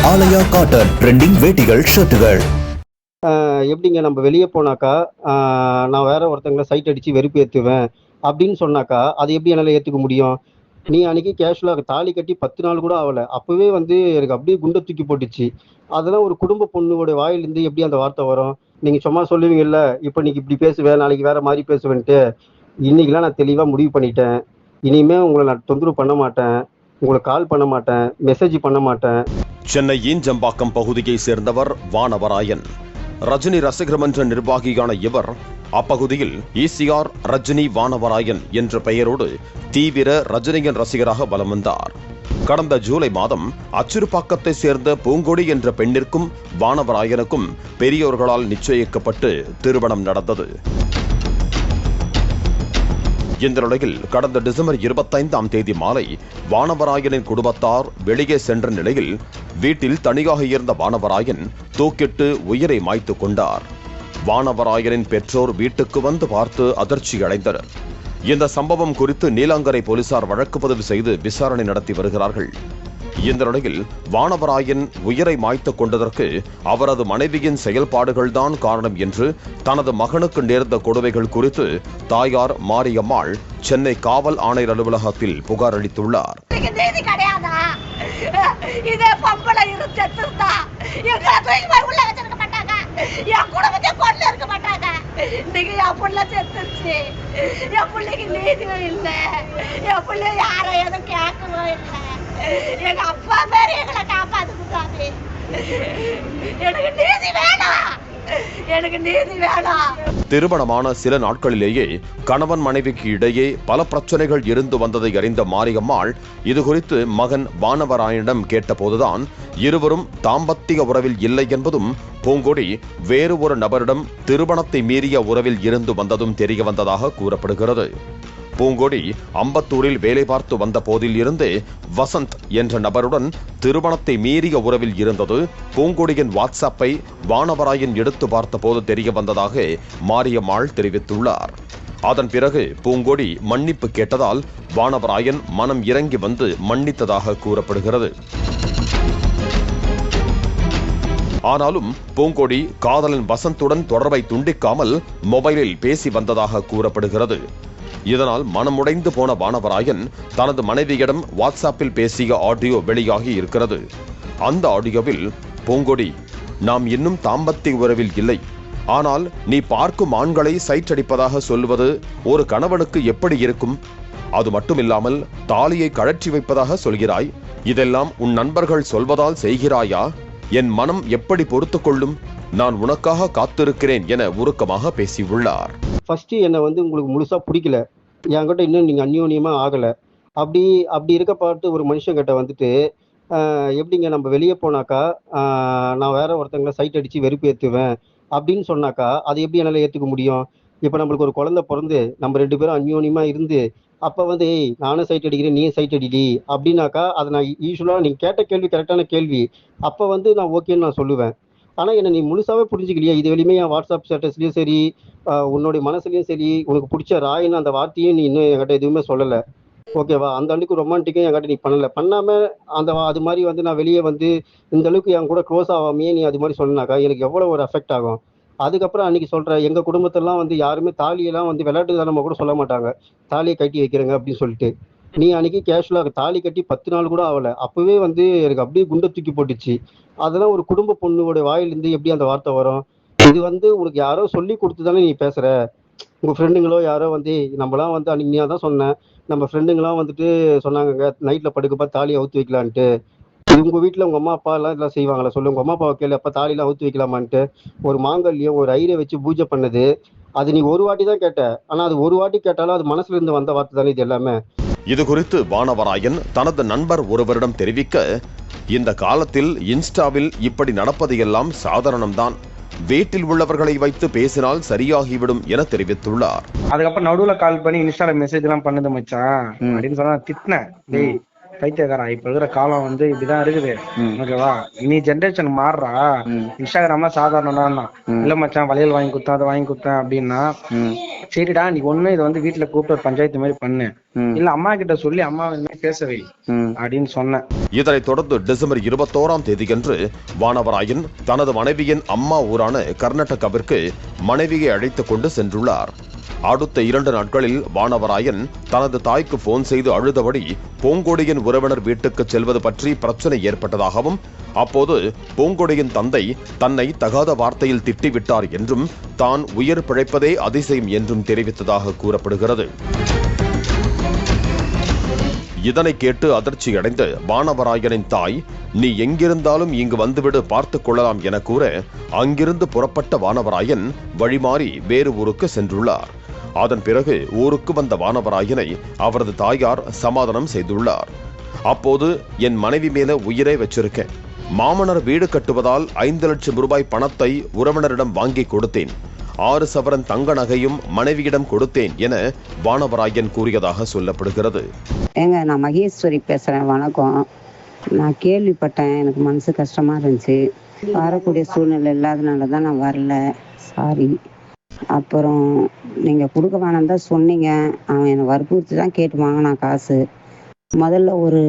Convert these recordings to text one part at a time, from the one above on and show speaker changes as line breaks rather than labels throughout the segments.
ஆலயா cotton trending வேட்டிகள் ஷர்ட்டுகள்.
எப்படிங்க நம்ம வெளியே போனாக்கா நான் வேற ஒருத்தங்களை சைட் அடித்து வெறுப்பு ஏற்றுவேன் அப்படின்னு சொன்னாக்கா அது எப்படி என்னால் ஏற்றுக்க முடியும்? நீ அன்னைக்கு கேஷுவலாக தாலி கட்டி 10 நாள் கூட ஆகலை, அப்போவே வந்து எனக்கு அப்படியே குண்டை தூக்கி போட்டுச்சு. அதெல்லாம் ஒரு குடும்ப பொண்ணுடைய வாயிலிருந்து எப்படி அந்த வார்த்தை வரும்? நீங்கள் சும்மா சொல்லுவீங்கல்ல, இப்போ இன்னைக்கு இப்படி பேசுவேன் நாளைக்கு வேற மாதிரி பேசுவேன்ட்டு. இன்னைக்கெல்லாம் நான் தெளிவாக முடிவு பண்ணிட்டேன். இனிமேல் உங்களை நான் தொந்தரவு பண்ண மாட்டேன், உங்களுக்கு கால் பண்ண மாட்டேன், மெசேஜ் பண்ண மாட்டேன்.
சென்னை ஈஞ்சம்பாக்கம் பகுதியை சேர்ந்தவர் வானவராயன். ரஜினி ரசிகர் மன்ற நிர்வாகியான இவர் அப்பகுதியில் ஈசிஆர் ரஜினி வானவராயன் என்ற பெயரோடு தீவிர ரஜினியின் ரசிகராக வலம் வந்தார். கடந்த ஜூலை மாதம் அச்சிறுபாக்கத்தை சேர்ந்த பூங்கொடி என்ற பெண்ணிற்கும் வானவராயனுக்கும் பெரியோர்களால் நிச்சயிக்கப்பட்டு திருமணம் நடந்தது. இந்த நிலையில் கடந்த டிசம்பர் 25ஆம் தேதி மாலை வானவராயனின் குடும்பத்தார் வெளியே சென்ற நிலையில் வீட்டில் தனியாக இருந்த வானவராயன் தூக்கிட்டு உயிரை மாய்த்து கொண்டார். வானவராயனின் பெற்றோர் வீட்டுக்கு வந்து பார்த்து அதிர்ச்சி அடைந்தனர். இந்த சம்பவம் குறித்து நீலாங்கரை போலீசார் வழக்கு பதிவு செய்து விசாரணை நடத்தி வருகிறார்கள். இந்த நிலையில் வானவராயன் உயிரை மாய்த்து கொண்டதற்கு அவரது மனைவியின் செயல்பாடுகள்தான் காரணம் என்று தனது மகனுக்கு நேர்ந்த கொடுமைகள் குறித்து தாயார் மாரியம்மாள் சென்னை காவல் ஆணையர் அலுவலகத்தில் புகார் அளித்துள்ளார்.
எங்க அப்பா பேரு எங்களை காப்பாத்துட்டாரு. எனக்கு நீதி வேணும், எனக்கு நீதி வேணும்.
திருமணமான சில நாட்களிலேயே கணவன் மனைவிக்கு இடையே பல பிரச்சனைகள் இருந்து வந்ததை அறிந்த மாரியம்மாள் இதுகுறித்து மகன் வானவராயனிடம் கேட்டபோதுதான் இருவரும் தாம்பத்திய உறவில் இல்லை என்பதும் பூங்கொடி வேறு ஒரு நபரிடம் திருமணத்தை மீறிய உறவில் இருந்து வந்ததும் தெரிய வந்ததாக கூறப்படுகிறது. பூங்கொடி அம்பத்தூரில் வேலை பார்த்து வந்த போதில் இருந்தே வசந்த் என்ற நபருடன் திருமணத்தை மீறிய உறவில் இருந்தது பூங்கொடியின் வாட்ஸ்அப்பை வானவராயன் எடுத்து பார்த்த போது தெரிய வந்ததாக மாரியம்மாள் தெரிவித்துள்ளார். அதன் பிறகு பூங்கொடி மன்னிப்பு கேட்டதால் வானவராயன் மனம் இறங்கி வந்து மன்னித்ததாக கூறப்படுகிறது. ஆனாலும் பூங்கொடி காதலன் வசந்துடன் தொடர்பை துண்டிக்காமல் மொபைலில் பேசி வந்ததாக கூறப்படுகிறது. இதனால் மனமுடைந்து போன வானவராயன் தனது மனைவியிடம் வாட்ஸ்அப்பில் பேசிய ஆடியோ வெளியாகி இருக்கிறது. அந்த ஆடியோவில் பூங்கொடி, நாம் இன்னும் தாம்பத்திய உறவில் இல்லை, ஆனால் நீ பார்க்கும் ஆண்களை சைட் அடிப்பதாக சொல்லுவது ஒரு கணவனுக்கு எப்படி இருக்கும்? அது மட்டுமில்லாமல் தாலியை கழற்றி வைப்பதாக சொல்கிறாய். இதெல்லாம் உன் நண்பர்கள் சொல்வதால் செய்கிறாயா? என் மனம் எப்படி பொறுத்து கொள்ளும்? நான் உனக்காக காத்திருக்கிறேன் என உருக்கமாக பேசியுள்ளார்.
ஃபர்ஸ்ட் என்னை வந்து உங்களுக்கு முழுசா பிடிக்கல, என்கிட்ட இன்னும் நீங்கள் அந்யோன்யமா ஆகலை, அப்படி இருக்க பார்த்து ஒரு மனுஷங்கிட்ட வந்துட்டு எப்படிங்க நம்ம வெளியே போனாக்கா நான் வேற ஒருத்தங்களை சைட் அடித்து வெறுப்பு ஏற்றுவேன் அப்படின்னு சொன்னாக்கா அது எப்படி என்னால் ஏற்றுக்க முடியும்? இப்போ நம்மளுக்கு ஒரு குழந்தை பிறந்து நம்ம 2 பேரும் அந்யோன்யமா இருந்து அப்போ வந்து நானும் சைட் அடிக்கிறேன் நீயும் சைட் அடிடி அப்படின்னாக்கா அதை நான் யூஸ்வலாக நீங்கள் கேட்ட கேள்வி கரெக்டான கேள்வி, அப்போ வந்து நான் ஓகேன்னு நான் சொல்லுவேன். ஆனால் என்னை நீ முழுசாவே புரிஞ்சுக்கலையா? இது வெளியுமே என் வாட்ஸ்அப் ஸ்டேட்டஸ்லையும் சரி, உன்னுடைய மனசுலையும் சரி, உனக்கு பிடிச்ச ராயின்னு அந்த வார்த்தையும் நீ இன்னும் என்கிட்ட எதுவுமே சொல்லலை, ஓகேவா? அந்த அளவுக்கு ரொமான்டிக்கும் என்கிட்ட நீ பண்ணாமல் அது மாதிரி வந்து நான் வெளியே வந்து இந்த அளவுக்கு என் கூட க்ளோஸ் ஆகாமையே நீ அது மாதிரி சொன்னாக்கா எனக்கு எவ்வளோ ஒரு எஃபெக்ட் ஆகும். அதுக்கப்புறம் அன்னைக்கு சொல்கிறேன், எங்கள் குடும்பத்தெல்லாம் வந்து யாருமே தாலியெல்லாம் வந்து விளையாட்டுத்தனமா கூட சொல்ல மாட்டாங்க, தாலியை கட்டி வைக்கிறேங்க அப்படின்னு சொல்லிட்டு. நீ அன்னைக்கு கேஷுவலாக தாலி கட்டி 10 நாள் கூட ஆகலை, அப்போவே வந்து எனக்கு அப்படியே குண்டை தூக்கி போட்டுச்சு. அதெல்லாம் ஒரு குடும்ப பொண்ணுடைய வாயிலிருந்து எப்படி அந்த வார்த்தை வரும்? இது வந்து உனக்கு யாரோ சொல்லி கொடுத்து தானே நீ பேசுகிற. உங்கள் ஃப்ரெண்டுங்களோ யாரோ வந்து நம்மளாம் வந்து அன்னைக்கு நீ தான் சொன்னேன், நம்ம ஃப்ரெண்டுங்களாம் வந்துட்டு சொன்னாங்க நைட்டில் படுக்கப்பா தாலியை அவுத்து வைக்கலான்ட்டு. உங்கள் வீட்டில் உங்கள் அம்மா அப்பா எல்லாம் செய்வாங்களா சொல்லு? உங்கள் அம்மா அப்பாவை கேள்வி அப்போ தாலியெல்லாம் அவுத்து வைக்கலாமான்ட்டு. ஒரு மாங்கல்யம் ஒரு ஐரை வச்சு பூஜை பண்ணது, அது நீ ஒரு வாட்டி தான் கேட்ட, ஆனால் அது ஒரு வாட்டி கேட்டாலும் அது மனசுல இருந்து வந்த வார்த்தை தானே இது எல்லாமே.
இது குறித்து வானவராயன் தனது நண்பர் ஒருவரிடம் தெரிவிக்க, இந்த காலத்தில் இன்ஸ்டாவில் இப்படி நடப்பது எல்லாம் சாதாரணம்தான், வீட்டில் உள்ளவர்களை வைத்து பேசினால் சரியாகிவிடும் என தெரிவித்துள்ளார்.
அதுக்கப்புறம் நடுவுல கால் பண்ணி இன்ஸ்டால மெசேஜ் எல்லாம் பண்ணுது மச்சான் அப்படின்னு சொன்னா திட்டினேன். டேய் பைத்தியக்காரன். இப்ப இருக்கிற காலம் வந்து இப்படிதான் இருக்குது. ஓகேவா, நீ ஜென்ரேஷன் மாறுறா. இன்ஸ்டாகிராம்ல சாதாரண இல்ல மச்சான் வளையல் வாங்கி கொடுத்தேன் அதை வாங்கி கொடுத்தேன் அப்படின்னா சரிடா, நீ ஒண்ணு இதை வந்து வீட்டுல கூப்பிட்டு பஞ்சாயத்து மாதிரி பண்ணு, இல்ல அம்மா கிட்ட சொல்லி அம்மா பேசவை அப்படின்னு சொன்னேன்.
இதனைத் தொடர்ந்து டிசம்பர் 21ஆம் தேதியன்று வானவராயன் தனது மனைவியின் அம்மா ஊரான கர்நாடகாவிற்கு மனைவியை அழைத்துக் கொண்டு சென்றுள்ளார். அடுத்த 2 நாட்களில் வானவராயன் தனது தாய்க்கு போன் செய்து அழுதபடி பூங்கொடியின் உறவினர் வீட்டுக்கு செல்வது பற்றி பிரச்சனை ஏற்பட்டதாகவும், அப்போது பூங்கொடியின் தந்தை தன்னை தகாத வார்த்தையில் திட்டிவிட்டார் என்றும் தான் உயிர் பிழைப்பதே அதிசயம் என்றும் தெரிவித்ததாக கூறப்படுகிறது. இதனை கேட்டு அதிர்ச்சியடைந்த வானவராயனின் தாய், நீ எங்கிருந்தாலும் இங்கு வந்துவிடு, பார்த்துக் கொள்ளலாம் என கூற அங்கிருந்து புறப்பட்ட வானவராயன் வழிமாறி வேறு ஊருக்கு சென்றுள்ளார். அதன் பிறகு ஊருக்கு வந்த வானவராயனை அவரது தாயார் சமாதானம் செய்துள்ளார். அப்போது என் மனைவி மேல உயிரை வச்சிருக்கேன், மாமனார் வீடு கட்டுவதால் 5 லட்சம் ரூபாய் பணத்தை உறவினரிடம் வாங்கி கொடுத்தேன், 6 சவரன் தங்க நகையும் மனைவியிடம் கொடுத்தேன் என வானவராயன் கூறியதாக சொல்லப்படுகிறது.
ஏங்க, நான் மகேஸ்வரி பேசுறேன். வணக்கம். நான் கேள்விப்பட்டேன், எனக்கு மனசு கஷ்டமா இருந்துச்சு. வரக்கூடிய சூழ்நிலை இல்லாதனால தான் நான் வரல, சாரி. அப்புறம் நீங்க கொடுக்க வேணாம் தான் சொன்னீங்க. அவன் என்னை வற்புறுத்தி தான் கேட்டு வாங்கினான் காசு. முதல்ல ஒரு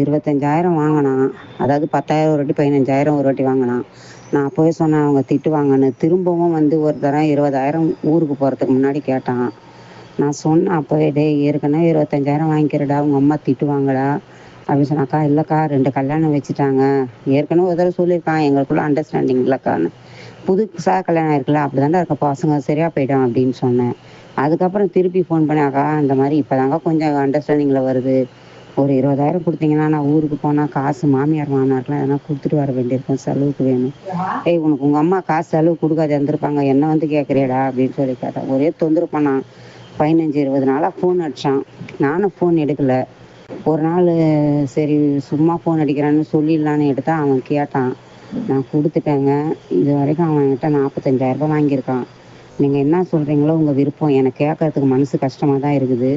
25,000 வாங்கினான், அதாவது 10,000 ஒரு வாட்டி, 15,000 ஒரு வாட்டி வாங்கினான். நான் அப்போவே சொன்னேன் அவங்க திட்டுவாங்கன்னு. திரும்பவும் வந்து ஒரு தரம் 20,000 ஊருக்கு போகிறதுக்கு முன்னாடி கேட்டான். நான் சொன்னேன் அப்போவே, ஏற்கனவே 25,000 வாங்கிக்கிறடா, அவங்க அம்மா திட்டுவாங்கடா அப்படின்னு சொன்னாக்கா. இல்லைக்கா 2 கல்யாணம் வச்சுட்டாங்க, ஏற்கனவே ஒரு தடவை சொல்லியிருக்கான், எங்களுக்குள்ள அண்டர்ஸ்டாண்டிங் இல்லைக்கான்னு. புதுசாக கல்யாணம் இருக்குல்ல, அப்படி தாண்டா இருக்க பசங்க, சரியா போயிடும் அப்படின்னு சொன்னேன். அதுக்கப்புறம் திருப்பி ஃபோன் பண்ணி, அக்கா இந்த மாதிரி இப்போதாங்க கொஞ்சம் அண்டர்ஸ்டாண்டிங்கில் வருது, ஒரு 20,000 கொடுத்தீங்கன்னா நான் ஊருக்கு போனால் காசு மாமியார் மாமனாருக்குலாம் எதனா கொடுத்துட்டு வர வேண்டியிருக்கும், செலவுக்கு வேணும். உனக்கு உங்கள் அம்மா காசு செலவு கொடுக்காது இருந்திருப்பாங்க, என்ன வந்து கேட்குறியடா அப்படின்னு சொல்லி கேட்டேன். ஒரே தொந்தரவு பண்ணான். 15-20 நாளாக ஃபோன் அடித்தான். நானும் ஃபோன் எடுக்கலை. ஒரு நாள் சரி சும்மா ஃபோன் அடிக்கிறான்னு சொல்லிடலான்னு எடுத்தா அவன் கேட்டான். நான் கொடுத்துட்டேங்க. இது வரைக்கும் அவன் என்கிட்ட 45,000 ரூபாய் வாங்கியிருக்கான். நீங்கள் என்ன சொல்கிறீங்களோ உங்கள் விருப்பம், எனக்கு கேட்கறதுக்கு மனசு கஷ்டமாக தான் இருக்குது.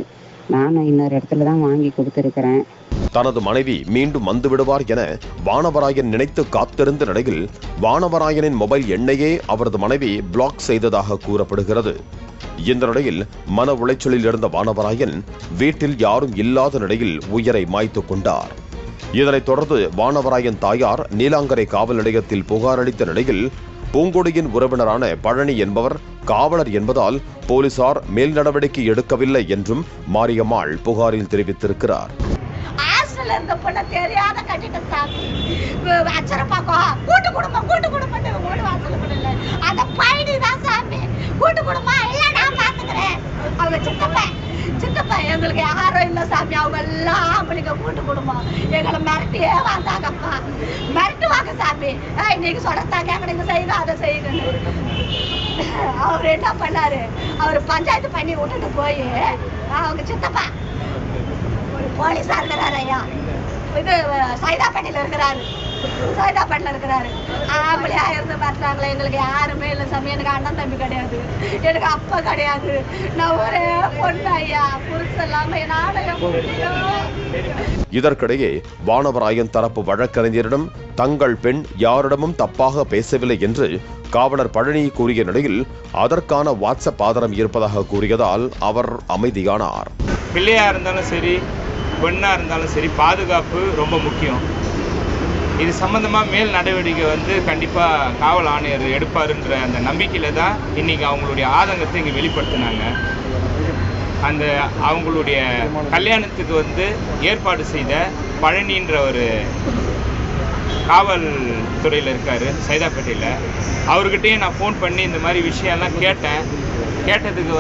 நானும் இன்னொரு இடத்துல தான் வாங்கி கொடுத்துருக்கிறேன்.
தனது மனைவி மீண்டும் வந்து விடுவார் என வானவராயன் நினைத்து காத்திருந்த நிலையில் வானவராயனின் மொபைல் எண்ணையே அவரது மனைவி பிளாக் செய்ததாக கூறப்படுகிறது. இந்த நிலையில் மன உளைச்சலில் இருந்த வானவராயன் வீட்டில் யாரும் இல்லாத நிலையில் உயிரை மாய்த்துக் கொண்டார். இதனைத் தொடர்ந்து வானவராயன் தாயார் நீலாங்கரை காவல் நிலையத்தில் புகார் அளித்த நிலையில் பூங்கொடியின் உறவினரான பழனி என்பவர் காவலர் என்பதால் போலீசார் மேல் நடவடிக்கை எடுக்கவில்லை என்றும் மாரியம்மாள் புகாரில் தெரிவித்திருக்கிறார்.
இருந்த பொண்ண தெரியாத கட்டிட்டு சாமி அச்சரப்பாக்கம் கூட்டு குடும்பம் ஓடு வாசல் பண்ணல. அந்த பையனி தான் சாமி கூட்டு குடும்பம் இல்ல, நான் பாத்துக்கிறேன். அவங்க சித்தப்பா எங்களுக்கு யாரும் இல்ல சாமி, அவங்க எல்லாம் ஆம்பளைங்க கூட்டு குடும்பம். எங்களை மிரட்டியே வந்தாங்கப்பா, மிரட்டுவாங்க சாமி. இன்னைக்கு சொடத்தாங்க எங்களுக்கு செய்யுங்க அதை செய்யுங்கன்னு. அவர் என்ன பண்ணாரு, அவர் பஞ்சாயத்து பண்ணி விட்டுட்டு போய் அவங்க சித்தப்பா போலீஸா இருக்கிறாரு ஐயா, இது சைதாப்பேட்டையில இருக்கிறாரு. ஆம்பளையா இருந்து மாத்துறாங்களே, எங்களுக்கு யாருமே இல்லை சாமி. எனக்கு அண்ணன் தம்பி கிடையாது, எனக்கு அப்பா கிடையாது, நான் ஒரே பொண்ணு ஐயா, புருஷன் இல்லாம
இதற்கிடையே வானவராயன் தரப்பு வழக்கறிஞரிடம் தங்கள் பெண் யாரிடமும் தப்பாக பேசவில்லை என்று காவலர் பழனி கூறிய நிலையில் அதற்கான வாட்ஸ்அப் ஆதாரம் இருப்பதாக கூறியதால் அவர் அமைதியானார்.
பிள்ளையா இருந்தாலும் சரி, பெண்ணா இருந்தாலும் சரி, பாதுகாப்பு ரொம்ப முக்கியம். இது சம்பந்தமாக மேல் நடவடிக்கை கண்டிப்பாக காவல் ஆணையர் எடுப்பாருன்ற அந்த நம்பிக்கையில் தான் இன்றைக்கி அவங்களுடைய ஆதங்கத்தை இங்கே வெளிப்படுத்தினாங்க. அந்த அவங்களுடைய கல்யாணத்துக்கு ஏற்பாடு செய்த பழனின்ற ஒரு காவல் துறையில் இருக்கார் சைதாப்பேட்டையில். அவர்கிட்டயே நான் ஃபோன் பண்ணி இந்த மாதிரி விஷயம்லாம் கேட்டதுக்கு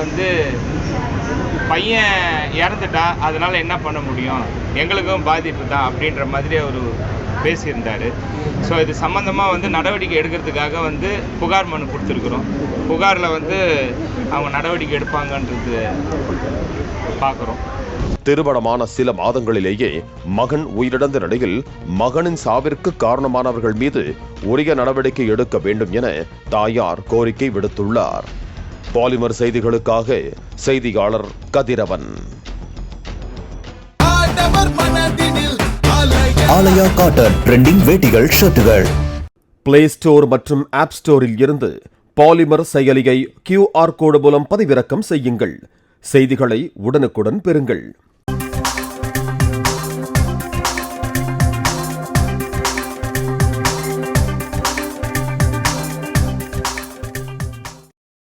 பையன் இறந்துட்டா அதனால் என்ன பண்ண முடியும், எங்களுக்கும் பாதிப்பு தான் அப்படின்ற மாதிரி அவர் பேசியிருந்தார். ஸோ இது சம்மந்தமாக நடவடிக்கை எடுக்கிறதுக்காக புகார் மனு கொடுத்துருக்குறோம். புகாரில் அவங்க நடவடிக்கை எடுப்பாங்கன்றது பார்க்குறோம்.
திருமணமான சில மாதங்களிலேயே மகன் உயிரிழந்த நிலையில் மகனின் சாவிற்கு காரணமானவர்கள் மீது உரிய நடவடிக்கை எடுக்க வேண்டும் என தாயார் கோரிக்கை விடுத்துள்ளார். பாலிமர் செய்திகளுக்காக செய்தியாளர் கதிரவன்.
ஆலயா காட்டன் ட்ரெண்டிங் வேட்டிகள் ஷர்ட்டுகள்.
பிளே ஸ்டோர் மற்றும் ஆப் ஸ்டோரில் இருந்து பாலிமர் செயலியை QR கோடு மூலம் பதிவிறக்கம் செய்யுங்கள். செய்திகளை உடனுக்குடன் பெறுங்கள்.